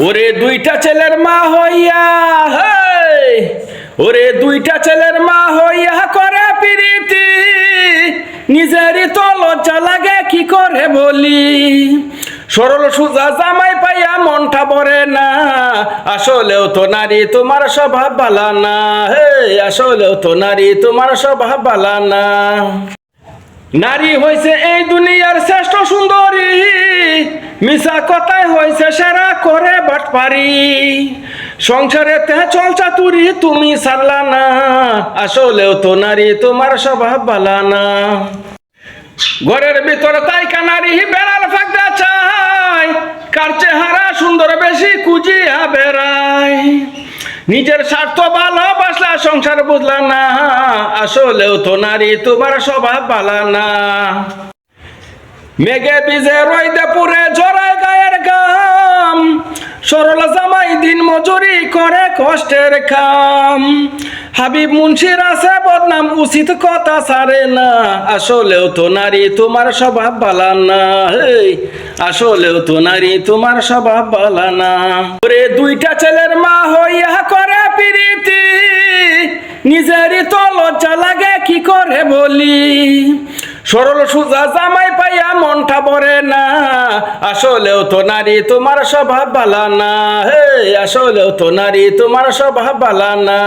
ওরে দুইটা ছেলের মা হইয়া, ওরে দুইটা ছেলের মা হইয়া করে প্রীতি, নিজেরই তো লজ্জা লাগে কি করে বলি। সরল সুজা জামাই পাইয়া মনটা ভরে না, আসলেও তো নারী তোমার স্বভাব বালা না। আসলেও তো নারী তোমার স্বভাব বালা না। নারী হইছে এই দুনিয়ার শ্রেষ্ঠ সুন্দরী, মিছা কথায় হইছে সেরা করে বাটপারি। সংসারে তে চল চাতুরি তুমি ছাড়লা না, আসলেও তো নারী তোমার স্বভাব বালা না। ঘরের ভিতর তাই কানারি বেড়াল ফাঁকতে চায়, কার চেহারা সুন্দর বেশি খুঁজিয়া বেড়ায়। নিজের স্বার্থ ভালোবাসলা সংসার বুঝলা না, আসলেও তো নারী তোমার স্বভাব বালা না। মেঘে বিজে রইদে পুরে জড়ায় গায়ের গাম, সরল জামাই দিন মজুরি করে কষ্টের কাম। হাবিব মুন্সির আছে বদনাম উচিত কথা সারে না, আসলেও তো নারী তোমার স্বভাব বালা না। আসলেও তো নারী তোমার স্বভাব বালা না। ওরে দুইটা ছেলের মা হইয়া করে প্রীতি, নিজেরই তো লজ্জা লাগে কি করে বলি। সরল সুজা জামাই পাইয়া মনটা ভরে না, আসলেও তো নারী তোমার স্বভাব বালা না। আসলেও তো নারী তোমার স্বভাব বালা না।